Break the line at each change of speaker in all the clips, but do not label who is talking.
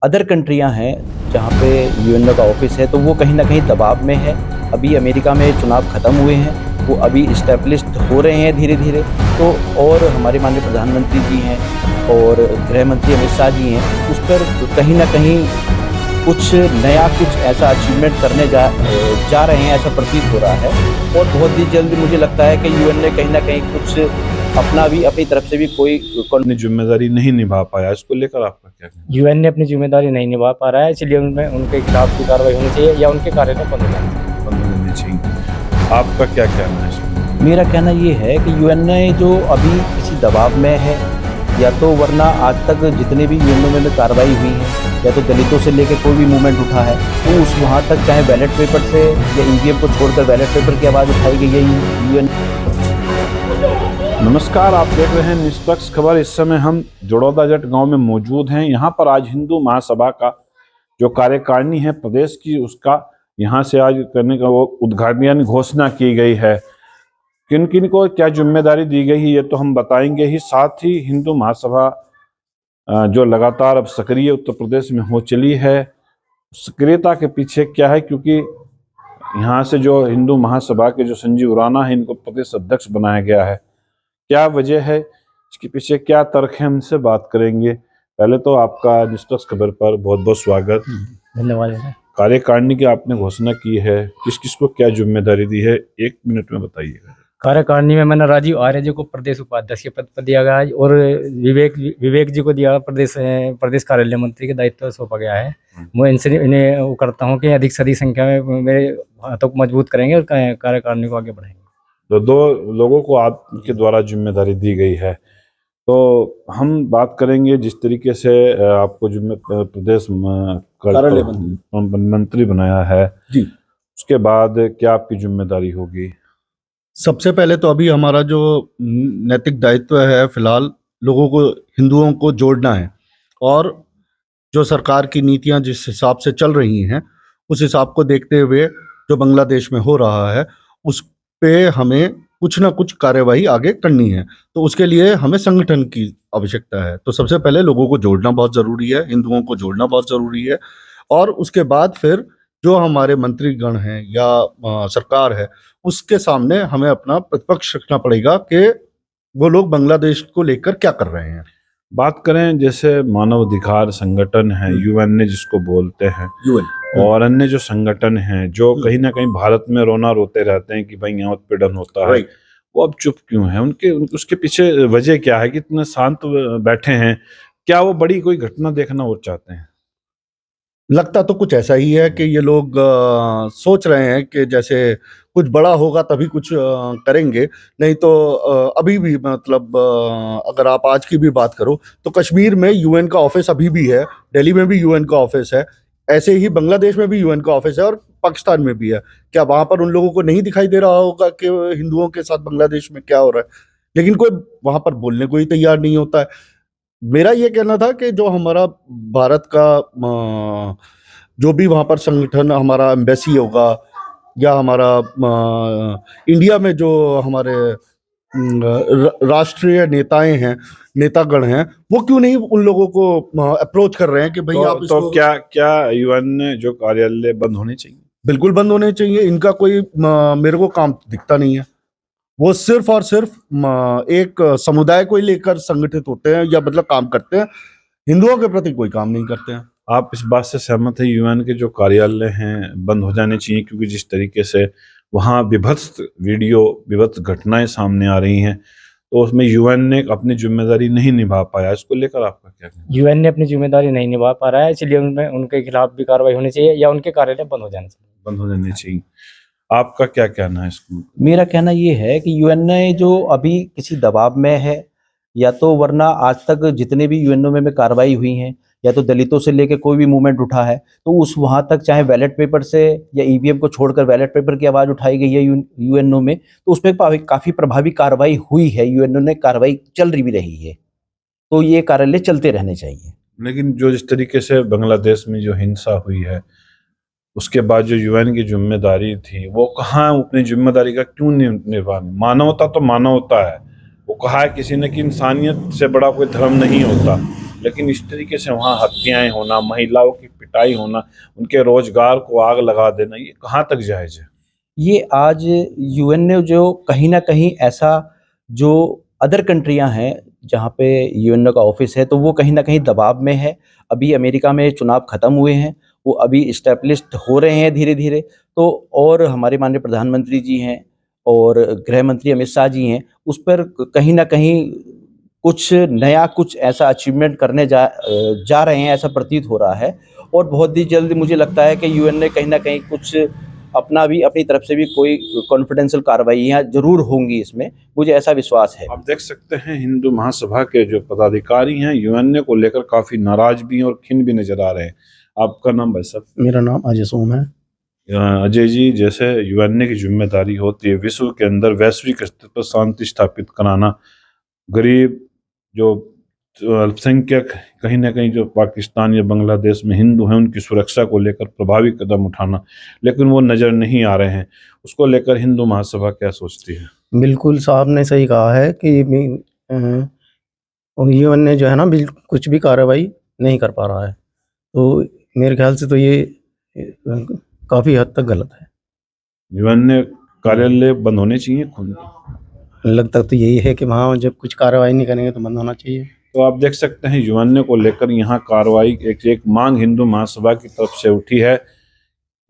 Other कंट्रियां हैं जहां पे यूएनओ का ऑफिस है, तो वो कहीं ना कहीं दबाव में है। अभी अमेरिका में चुनाव ख़त्म हुए हैं, वो अभी इस्टेब्लिश्ड हो रहे हैं धीरे धीरे। तो और हमारे माननीय प्रधानमंत्री जी हैं और गृह मंत्री अमित शाह जी हैं, उस पर कहीं ना कहीं कुछ नया, कुछ ऐसा अचीवमेंट करने जा रहे हैं, ऐसा प्रतीत हो रहा है। और बहुत ही जल्द मुझे लगता है कि यूएन ने कहीं ना कहीं कुछ अपनी तरफ से भी कोई
अपनी जिम्मेदारी नहीं निभा पाया, इसको लेकर आपका क्या कहना है?
यूएन ने अपनी जिम्मेदारी नहीं निभा पा रहा है, इसलिए उनमें उनके खिलाफ भी कार्रवाई होनी चाहिए या उनके कार्यालय बंद हो जाना चाहिए।
बंद होनी चाहिए। आपका क्या कहना है इसमें?
मेरा कहना ये है कि यूएन ने जो अभी किसी दबाव में है, या तो वरना आज तक जितने भी यूएनओ में कार्रवाई हुई है, या तो दलितों से लेकर कोई भी मूवमेंट उठा है, तो उस वहाँ तक चाहे बैलेट पेपर से या ईवीएम को छोड़कर बैलेट पेपर की आवाज़ उठाई गई है यूएन।
नमस्कार, आप देख रहे हैं निष्पक्ष खबर। इस समय हम जड़ौदा जट गांव में मौजूद हैं। यहाँ पर आज हिंदू महासभा का जो कार्यकारिणी है प्रदेश की, उसका यहाँ से आज करने का वो उद्घाटन यानी घोषणा की गई है। किन किन को क्या जिम्मेदारी दी गई है ये तो हम बताएंगे ही। साथ ही हिंदू महासभा जो लगातार अब सक्रिय उत्तर प्रदेश में हो चली है, सक्रियता के पीछे क्या है, क्योंकि यहाँ से जो हिंदू महासभा के जो संजीव राणा है, इनको प्रदेश अध्यक्ष बनाया गया है। क्या वजह है, इसके पीछे क्या तर्क है, हमसे बात करेंगे। पहले तो आपका निष्पक्ष खबर पर बहुत बहुत स्वागत।
धन्यवाद।
कार्यकारिणी की आपने घोषणा की है, किस किस को क्या जिम्मेदारी दी है, 1 मिनट में बताइएगा।
कार्यकारिणी में मैंने राजीव आर्य जी को प्रदेश उपाध्यक्ष के पद पर दिया गया है और विवेक जी को दिया प्रदेश कार्यालय मंत्री के दायित्व सौंपा गया है। मैं इन्हें वो करता हूँ कि अधिक से अधिक संख्या में मेरे हाथों को मजबूत करेंगे और कार्यकारिणी को आगे बढ़ाएंगे।
तो 2 लोगों को आपके द्वारा जिम्मेदारी दी गई है, तो हम बात करेंगे जिस तरीके से आपको प्रदेश मंत्री बनाया है जी, उसके बाद क्या आपकी जिम्मेदारी होगी?
सबसे पहले तो अभी हमारा जो नैतिक दायित्व है, फिलहाल लोगों को, हिंदुओं को जोड़ना है और जो सरकार की नीतियां जिस हिसाब से चल रही हैं, उस हिसाब को देखते हुए जो बांग्लादेश में हो रहा है, उस पे हमें कुछ ना कुछ कार्यवाही आगे करनी है। तो उसके लिए हमें संगठन की आवश्यकता है। तो सबसे पहले लोगों को जोड़ना बहुत ज़रूरी है, हिंदुओं को जोड़ना बहुत ज़रूरी है। और उसके बाद फिर जो हमारे मंत्रीगण हैं या सरकार है, उसके सामने हमें अपना प्रतिपक्ष रखना पड़ेगा कि वो लोग बांग्लादेश को लेकर क्या कर रहे हैं।
बात करें जैसे मानवाधिकार संगठन है, यूएन ने जिसको बोलते हैं, यूएन और अन्य जो संगठन हैं जो कहीं ना कहीं भारत में रोना रोते रहते हैं कि भाई यहाँ उत्पीड़न होता है, वो अब चुप क्यों है? उनके उसके पीछे वजह क्या है कि इतने शांत बैठे हैं? क्या वो बड़ी कोई घटना देखना और चाहते हैं?
लगता तो कुछ ऐसा ही है कि ये लोग सोच रहे हैं कि जैसे कुछ बड़ा होगा तभी कुछ करेंगे, नहीं तो अभी भी मतलब अगर आप आज की भी बात करो तो कश्मीर में यूएन का ऑफिस अभी भी है, दिल्ली में भी यूएन का ऑफिस है, ऐसे ही बांग्लादेश में भी यूएन का ऑफिस है और पाकिस्तान में भी है। क्या वहां पर उन लोगों को नहीं दिखाई दे रहा होगा कि हिंदुओं के साथ बांग्लादेश में क्या हो रहा है? लेकिन कोई वहां पर बोलने को ही तैयार नहीं होता है। मेरा ये कहना था कि जो हमारा भारत का जो भी वहाँ पर संगठन, हमारा एम्बेसी होगा या हमारा इंडिया में जो हमारे राष्ट्रीय नेताएं हैं, नेतागण हैं, वो क्यों नहीं उन लोगों को अप्रोच कर रहे हैं कि भाई आप
तो क्या यूएन जो कार्यालय बंद होने चाहिए?
बिल्कुल बंद होने चाहिए। इनका कोई मेरे को काम दिखता नहीं है। वो सिर्फ और सिर्फ एक समुदाय को ही लेकर संगठित होते हैं या मतलब काम करते हैं, हिंदुओं के प्रति कोई काम नहीं करते हैं।
आप इस बात से सहमत है यूएन के जो कार्यालय हैं बंद हो जाने चाहिए? क्योंकि जिस तरीके से वहाँ विभत्स घटनाएं सामने आ रही हैं, तो उसमें यूएन ने अपनी जिम्मेदारी नहीं निभा पाया, इसको लेकर आपका क्या कहना है?
यूएन ने अपनी जिम्मेदारी नहीं निभा पा रहा है, इसलिए उनमें उनके खिलाफ भी कार्रवाई होनी चाहिए या उनके कार्यालय बंद हो जाना चाहिए।
बंद हो जाने चाहिए। आपका क्या कहना है इसको?
मेरा कहना ये है कि यूएन ने जो अभी किसी दबाव में है, या तो वरना आज तक जितने भी यूएनओ में कार्रवाई हुई हैं, या तो दलितों से लेकर कोई भी मूवमेंट उठा है, तो उस वहाँ तक चाहे बैलेट पेपर से या ईवीएम को छोड़कर बैलेट पेपर की आवाज़ उठाई गई है यूएनओ में, तो उसमें काफ़ी प्रभावी कार्रवाई हुई है। यूएनओ ने कार्रवाई चल भी रही है, तो ये कार्यालय चलते रहने चाहिए।
लेकिन जो जिस तरीके से बांग्लादेश में जो हिंसा हुई है, उसके बाद जो यूएन की जिम्मेदारी थी, वो कहाँ अपनी जिम्मेदारी का क्यों नहीं निभानी? मानवता तो मानवता है, वो कहा है किसी ने कि इंसानियत से बड़ा कोई धर्म नहीं होता। लेकिन इस तरीके से वहाँ हत्याएं होना, महिलाओं की पिटाई होना, उनके रोजगार को आग लगा देना, ये कहाँ तक जायज है?
ये आज यूएन ने जो कहीं न कहीं ऐसा जो अदर कंट्रियाँ हैं, जहाँ पे यूएन का ऑफ़िस है, तो वो कहीं न कहीं दबाव में है। अभी अमेरिका में चुनाव ख़त्म हुए हैं, वो अभी एस्टैब्लिश्ड हो रहे हैं धीरे-धीरे। तो और हमारे माननीय प्रधानमंत्री जी हैं और गृह मंत्री अमित शाह जी हैं, उस पर कहीं न कहीं कुछ नया, कुछ ऐसा अचीवमेंट करने जा रहे हैं, ऐसा प्रतीत हो रहा है। और बहुत ही जल्द मुझे लगता है कि यूएन ने कहीं न कहीं कुछ अपनी तरफ से भी कोई कॉन्फिडेंशियल कार्रवाइयाँ ज़रूर होंगी इसमें, मुझे ऐसा विश्वास है।
आप देख सकते हैं हिंदू महासभा के जो पदाधिकारी हैं यूएनए को लेकर काफी नाराज भी और खिन्न भी नजर आ रहे हैं। आपका नाम भाई साहब?
मेरा नाम अजय सोम है।
अजय जी, जैसे यूएनए की जिम्मेदारी होती है विश्व के अंदर वैश्विक स्तर पर शांति स्थापित कराना, गरीब जो अल्पसंख्यक कहीं ना कहीं जो पाकिस्तान या बांग्लादेश में हिंदू हैं उनकी सुरक्षा को लेकर प्रभावी कदम उठाना, लेकिन वो नज़र नहीं आ रहे हैं। उसको लेकर हिंदू महासभा क्या सोचती है?
बिल्कुल साहब ने सही कहा है कि यूएन ने जो है ना कुछ भी कार्रवाई नहीं कर पा रहा है। तो मेरे ख्याल से तो ये काफ़ी हद तक गलत है।
यूएनए कार्यालय बंद होने चाहिए खुद।
लगता तो यही है कि वहाँ जब कुछ कार्रवाई नहीं करेंगे तो बंद होना चाहिए।
तो आप देख सकते हैं यूएनए को लेकर यहाँ कार्रवाई एक मांग हिंदू महासभा की तरफ से उठी है।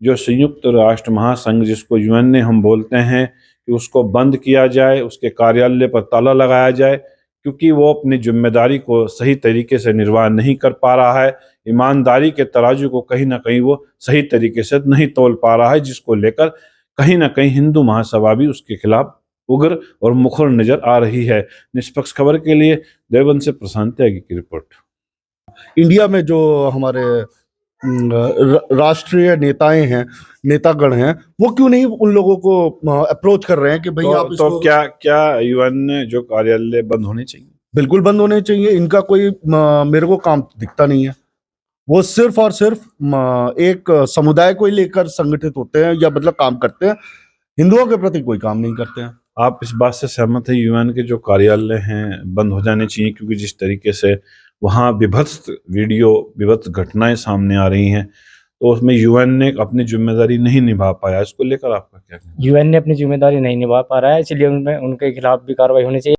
जो संयुक्त राष्ट्र महासंघ जिसको यूएनए हम बोलते हैं, कि उसको बंद किया जाए, उसके कार्यालय पर ताला लगाया जाए, क्योंकि वो अपनी जिम्मेदारी को सही तरीके से निर्वाह नहीं कर पा रहा है। ईमानदारी के तराजू को कहीं ना कहीं वो सही तरीके से नहीं तोल पा रहा है, जिसको लेकर कहीं ना कहीं हिंदू महासभा भी उसके खिलाफ उग्र और मुखर नजर आ रही है। निष्पक्ष खबर के लिए देवबंद से प्रशांत त्यागी की रिपोर्ट।
इंडिया में जो हमारे राष्ट्रीय नेतागण हैं, वो क्यों नहीं उन लोगों को अप्रोच कर रहे हैं कि भाई आप
तो
इसको
क्या यूएन जो कार्यालय बंद होने चाहिए?
बिल्कुल बंद होने चाहिए। इनका कोई मेरे को काम दिखता नहीं है। वो सिर्फ और सिर्फ एक समुदाय को ही लेकर संगठित होते हैं या मतलब काम करते हैं, हिंदुओं के प्रति कोई काम नहीं करते हैं।
आप इस बात से सहमत है यूएन के जो कार्यालय हैं बंद हो जाने चाहिए, क्योंकि जिस तरीके से वहाँ विभत्स घटनाएं सामने आ रही हैं, तो उसमें यूएन ने अपनी जिम्मेदारी नहीं निभा पाया। इसको लेकर आपका क्या कहना है?
यूएन ने अपनी जिम्मेदारी नहीं निभा पा रहा है, इसलिए उनके खिलाफ भी कार्रवाई होनी चाहिए।